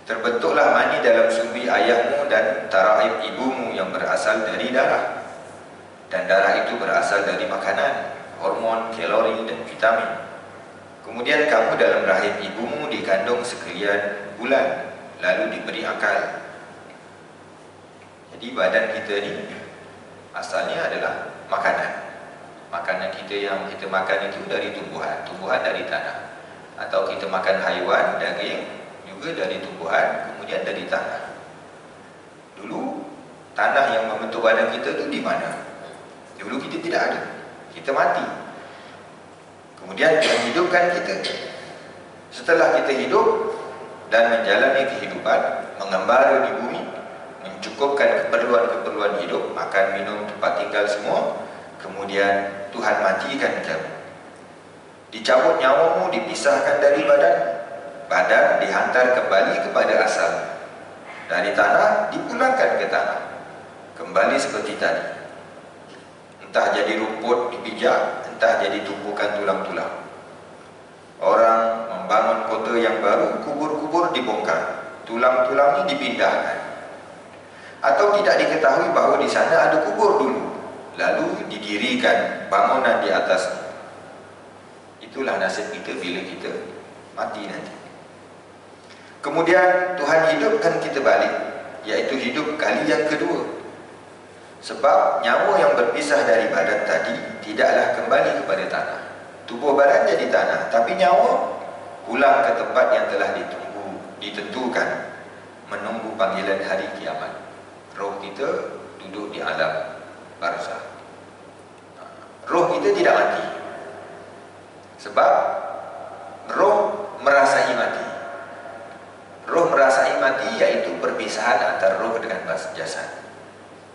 Terbentuklah mani dalam sumbi ayahmu dan taraib ibumu yang berasal dari darah. Dan darah itu berasal dari makanan, hormon, kalori dan vitamin. Kemudian kamu dalam rahim ibumu dikandung sekian bulan, lalu diberi akal. Jadi badan kita ni asalnya adalah makanan. Makanan kita yang kita makan itu dari tumbuhan, tumbuhan dari tanah. Atau kita makan haiwan, daging juga dari tumbuhan, kemudian dari tanah. Dulu tanah yang membentuk badan kita itu di mana? Dulu kita tidak ada, kita mati. Kemudian Tuhan hidupkan kita. Setelah kita hidup dan menjalani kehidupan, mengembara di bumi, mencukupkan keperluan-keperluan hidup, makan, minum, tempat tinggal semua, kemudian Tuhan matikan kamu. Dicabut nyawamu, dipisahkan dari badan. Badan dihantar kembali kepada asal. Dari tanah dipulangkan ke tanah, kembali seperti tadi. Entah jadi rumput dipijak, entah jadi tumpukan tulang-tulang. Orang membangun kota yang baru, kubur-kubur dibongkar, tulang-tulangnya dipindahkan. Atau tidak diketahui bahawa di sana ada kubur dulu, lalu didirikan bangunan di atasnya. Itulah nasib kita bila kita mati nanti. Kemudian Tuhan hidupkan kita balik, iaitu hidup kali yang kedua. Sebab nyawa yang berpisah dari badan tadi tidaklah kembali kepada tanah. Tubuh badan jadi tanah, tapi nyawa pulang ke tempat yang telah ditentukan, menunggu panggilan hari kiamat. Roh kita duduk di alam barzah. Roh kita tidak mati, sebab roh merasai mati. Roh merasai mati iaitu perpisahan antara roh dengan jasad.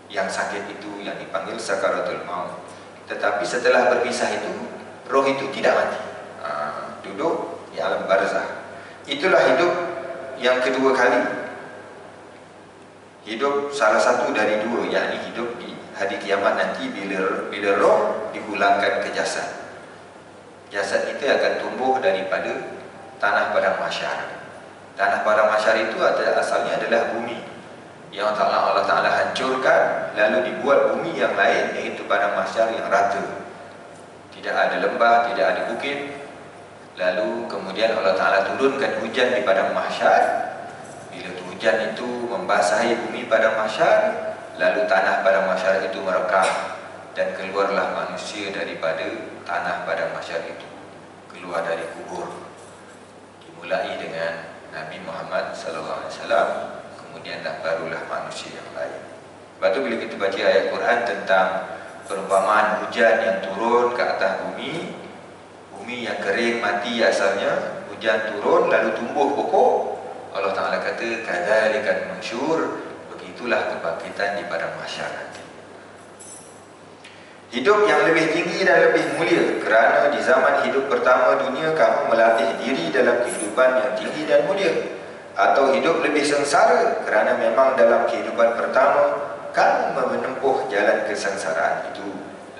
Yang sakit itu yang dipanggil sakaratul maut. Tetapi setelah berpisah itu, roh itu tidak mati, duduk di alam barzah. Itulah hidup yang kedua kali. Hidup salah satu dari dua, yakni hidup di hari kiamat nanti bila roh dipulangkan ke jasad. Jasad kita akan tumbuh daripada tanah padang mahsyar. Tanah padang mahsyar itu asalnya adalah bumi yang Allah Ta'ala hancurkan, lalu dibuat bumi yang lain, iaitu padang mahsyar yang rata. Tidak ada lembah, tidak ada bukit. Lalu kemudian Allah Ta'ala turunkan hujan di padang mahsyar. Bila hujan itu membasahi bumi padang mahsyar, lalu tanah padang mahsyar itu merekam, dan keluarlah manusia daripada tanah padang mahsyar itu, keluar dari kubur. Dimulai dengan Nabi Muhammad SAW, kemudian barulah manusia yang lain. Lepas tu bila kita baca ayat Quran tentang perumpamaan hujan yang turun ke atas bumi, bumi yang kering mati asalnya, hujan turun lalu tumbuh pokok, Allah Ta'ala kata kadzalikan mansyur, begitulah kebangkitan di padang mahsyar nanti. Hidup yang lebih tinggi dan lebih mulia, kerana di zaman hidup pertama dunia kamu melatih diri dalam kehidupan yang tinggi dan mulia. Atau hidup lebih sengsara, kerana memang dalam kehidupan pertama kamu menempuh jalan kesengsaraan itu.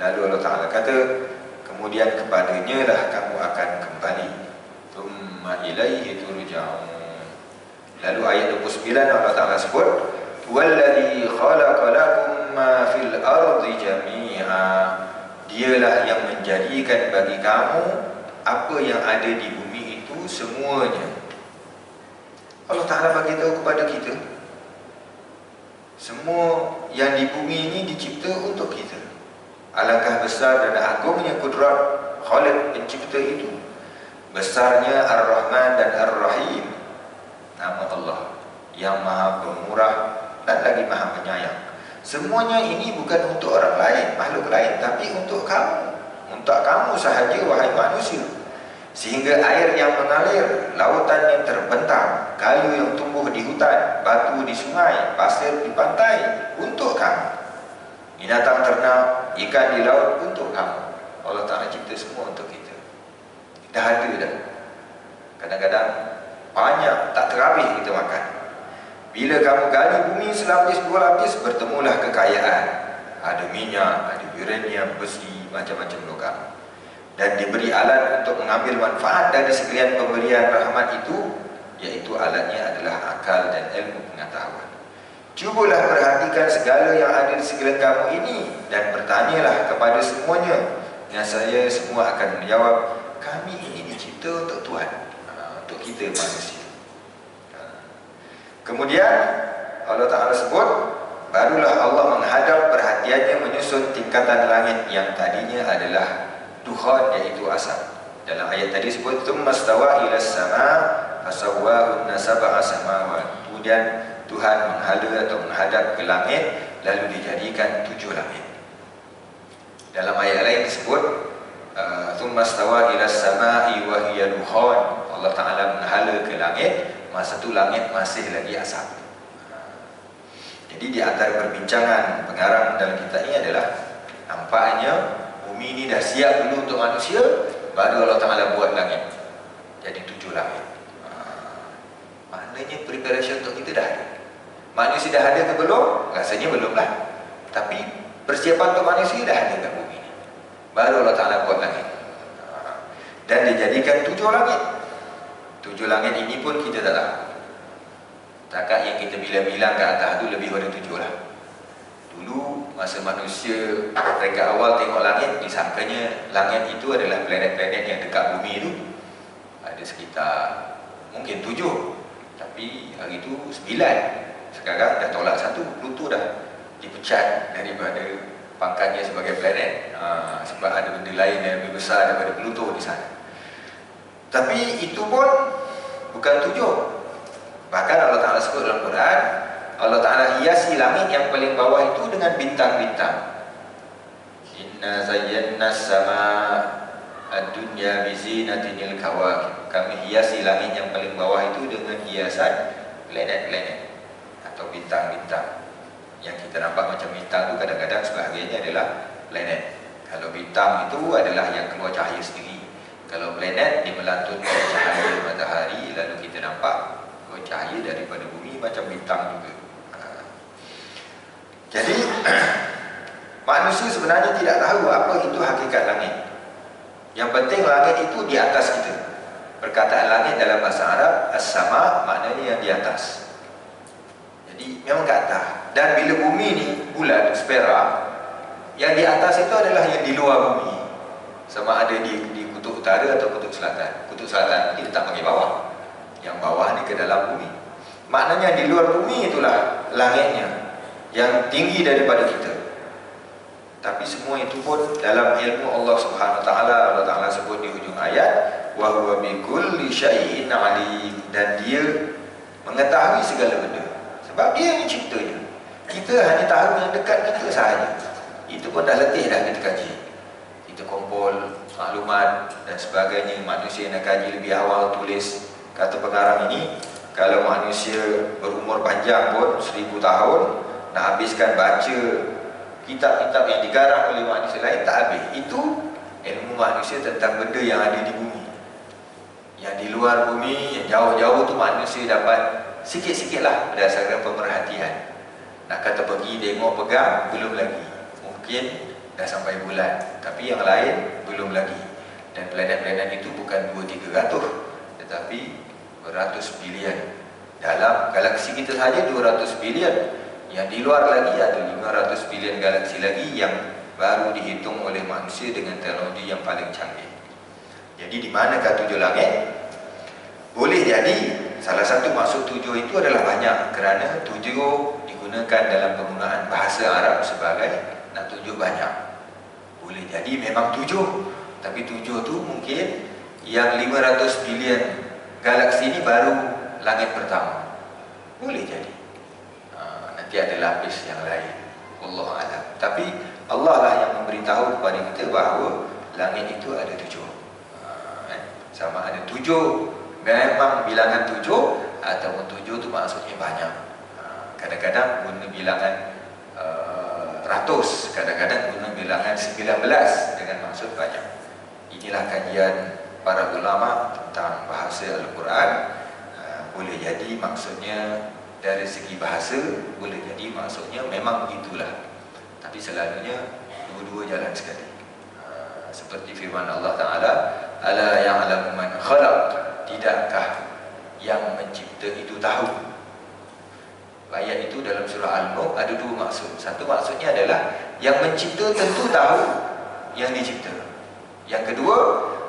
Lalu Allah Ta'ala kata, kemudian kepadanya lah kamu akan kembali. Tsumma ilaihi turja'un. Lalu ayat 29 Allah Ta'ala sebut, Walladzi khalaqa lakum ma fil ardi jami'a. Dialah yang menjadikan bagi kamu apa yang ada di bumi itu semuanya. Allah Ta'ala bagi tahu kepada kita, semua yang di bumi ini dicipta untuk kita. Alangkah besar dan agungnya kudrat Khaliq pencipta itu. Besarnya Ar-Rahman dan Ar-Rahim, nama Allah yang Maha Pemurah dan lagi Maha Penyayang. Semuanya ini bukan untuk orang lain, makhluk lain, tapi untuk kamu. Untuk kamu sahaja, wahai manusia. Sehingga air yang mengalir, lautan yang terbentang, kayu yang tumbuh di hutan, batu di sungai, pasir di pantai, untuk kamu. Binatang ternak, ikan di laut, untuk kamu. Allah Ta'ala cipta semua untuk kita. Dah ada dah. Kadang-kadang banyak, tak terhabis kita makan. Bila kamu gali bumi selapis dua lapis, bertemulah kekayaan. Ada minyak, ada uranium, besi, macam-macam logam. Dan diberi alat untuk mengambil manfaat dari sekalian pemberian rahmat itu, iaitu alatnya adalah akal dan ilmu pengetahuan. Cubalah perhatikan segala yang ada di sekeliling kamu ini dan bertanyalah kepada semuanya. Dan saya semua akan menjawab, kami ini dicipta untuk Tuhan, untuk kita manusia. Kemudian Allah Ta'ala sebut, barulah Allah menghadap perhatiannya menyusun tingkatan langit yang tadinya adalah dukhan, iaitu asap. Dalam ayat tadi sebut, tsumma stawa ila sama fasawwahunna sab'a samawat. Kemudian Tuhan menghala atau menghadap ke langit, lalu dijadikan 7 langit. Dalam ayat lain disebut, tsumma stawa ila samai wa hiya dukhan. Allah Ta'ala menghala ke langit, masa tu langit masih lagi asap. Jadi di antara perbincangan pengarang dalam kitab ini adalah, nampaknya bumi ini dah siap dulu untuk manusia, baru Allah Ta'ala buat langit jadi 7 langit. Maknanya preparation untuk kita dah ada. Manusia dah ada ke belum? Rasanya belum lah. Tapi persiapan untuk manusia dah ada kat bumi ini. Baru Allah Ta'ala buat langit. Dan dijadikan 7 langit. 7 langit ini pun kita tak tahu. Takat yang kita bilang-bilang ke atas tu lebih pada 7 lah. Dulu masa manusia mereka awal tengok langit, disangkanya langit itu adalah planet-planet yang dekat bumi itu. Ada sekitar mungkin 7, tapi hari itu 9. Sekarang dah tolak 1. Pluto dah dipecat daripada pangkatnya sebagai planet, sebab ada benda lain yang lebih besar daripada Pluto di sana. Tapi itu pun bukan 7. Bahkan Allah Ta'ala sebut dalam Quran, Allah Ta'ala hiasi langit yang paling bawah itu dengan bintang-bintang. Inna zayyana sama ad-dunya bizinatinil kawakib. Kami hiasi langit yang paling bawah itu dengan hiasan planet-planet atau bintang-bintang. Yang kita nampak macam bintang itu kadang-kadang sebahagiannya adalah planet. Kalau bintang itu adalah yang keluar cahaya sendiri. Kalau planet dia melantunkan cahaya matahari, lalu kita nampak cahaya daripada bumi macam bintang juga. Jadi manusia sebenarnya tidak tahu apa itu hakikat langit. Yang penting langit itu di atas kita. Perkataan langit dalam bahasa Arab as-sama, maknanya yang di atas. Jadi memang ke atas. Dan bila bumi ni bulat, sfera, yang di atas itu adalah yang di luar bumi. Sama ada di kutub utara atau kutub selatan. Kutub selatan kita tak panggil bawah. Yang bawah ni ke dalam bumi. Maknanya di luar bumi itulah langitnya, yang tinggi daripada kita. Tapi semua itu pun dalam ilmu Allah Subhanahu Wa Taala. Allah Taala sebut di hujung ayat, wa huwa bi kulli syai'in alim. Dan dia mengetahui segala benda, sebab dia yang menciptanya. Kita hanya tahu yang dekat kita sahaja. Itu pun dah letih dah kita kaji. Kita kumpul maklumat dan sebagainya. Manusia nak kaji lebih awal, tulis. Kata pengarang ini, kalau manusia berumur panjang pun 1000 tahun, nak habiskan baca kitab-kitab yang digarang oleh manusia lain tak habis. Itu ilmu manusia tentang benda yang ada di bumi. Yang di luar bumi, yang jauh-jauh tu manusia dapat sikit-sikit lah berdasarkan pemerhatian. Nak kata pergi, tengok, pegang, belum lagi. Mungkin dah sampai bulan, tapi yang lain belum lagi. Dan planet-planet itu bukan 2-300, tetapi beratus bilion. Dalam galaksi kita saja 200 bilion. Yang di luar lagi ada 500 bilion galaksi lagi yang baru dihitung oleh manusia dengan teknologi yang paling canggih. Jadi di manakah tujuh langit? Boleh jadi salah satu maksud tujuh itu adalah banyak, kerana tujuh digunakan dalam penggunaan bahasa Arab sebagai nak tujuh banyak. Boleh jadi memang tujuh, tapi tujuh tu mungkin yang 500 bilion galaksi ini baru langit pertama. Boleh jadi nanti ada lapis yang lain, Wallahu a'lam. Tapi Allah lah yang memberitahu kepada kita bahawa langit itu ada tujuh. Sama ada tujuh memang bilangan tujuh, ataupun tujuh tu maksudnya banyak. Kadang-kadang guna bilangan ratus, kadang-kadang guna bilangan 19 dengan maksud banyak. Inilah kajian para ulama tentang bahasa Al-Quran. Boleh jadi maksudnya dari segi bahasa, boleh jadi maksudnya memang begitulah. Tapi selalunya dua-dua jalan sekali. Seperti firman Allah Ta'ala, ala ya'lamu man khalaq, tidakkah yang mencipta itu tahu? Ayat itu dalam surah Al-Mulk ada dua maksud. Satu maksudnya adalah yang mencipta tentu tahu yang dicipta. Yang kedua,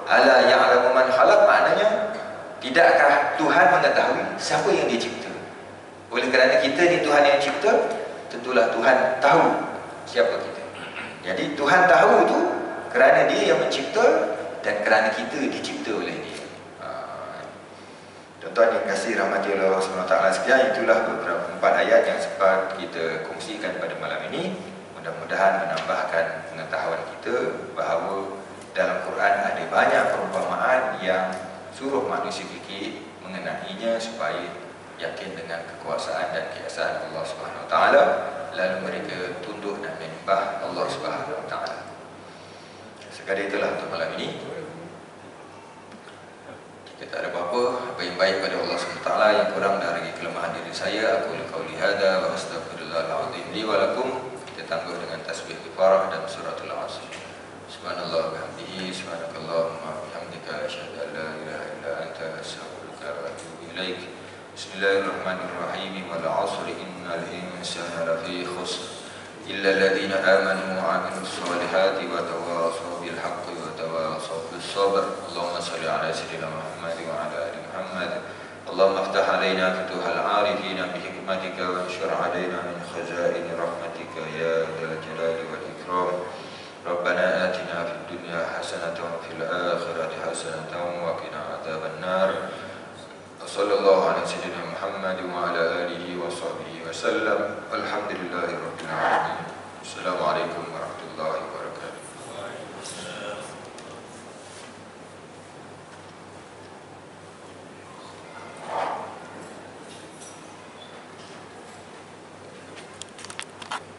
ala ya'lamu man khalaq, maknanya tidakkah Tuhan mengetahui siapa yang dicipta? Oleh kerana kita ni Tuhan yang cipta, tentulah Tuhan tahu siapa kita. Jadi Tuhan tahu tu kerana Dia yang mencipta dan kerana kita dicipta oleh Dia. Tuan-tuan yang kasih rahmati Allah SWT sekalian, itulah beberapa 4 ayat yang sempat kita kongsikan pada malam ini. Mudah-mudahan menambahkan pengetahuan kita bahawa dalam Quran ada banyak perumpamaan yang suruh manusia fikir mengenainya supaya yakin dengan kekuasaan dan keesaan Allah Subhanahu Wa Taala, lalu mereka tunduk dan menyembah Allah Subhanahu Wa Taala. Sekadar itulah untuk malam ini. Kita tak ada apa-apa yang baik pada Allah Subhanahu Wa Taala, yang kurang dari kelemahan diri saya. Aku qauli hadza wa astaghfirullahal azim li wa lakum. Kita tangguh dengan tasbih kifarah dan suratul Asr. Subhanallah wa bihamdihi, subhanakallahumma wa bihamdika, asyhadu an la ilaha illa anta, astaghfiruka wa atubu ilaik. Bismillahirrahmanirrahim. Wal 'asri innal insana lafi khusr illa alladhina amanu wa 'amilus solihati wa tawassaw bil haqqi wa tawassaw bis sabr. Allahumma shalli 'ala sayyidina Muhammad wa 'ala ali Muhammad. Allahumma iftah 'alaina futuhal 'arifina bi hikmatika wa anshur 'alaina min khazain rahmatika ya dzal jalali wal ikram. Rabbana atina fid dunya hasanatan wa fil akhirati hasanatan wa qina adzabannar. Sallallahu ala sayyidina Muhammad wa ala alihi wa sahbihi wa sallam. Alhamdulillahirabbil alamin. Assalamualaikum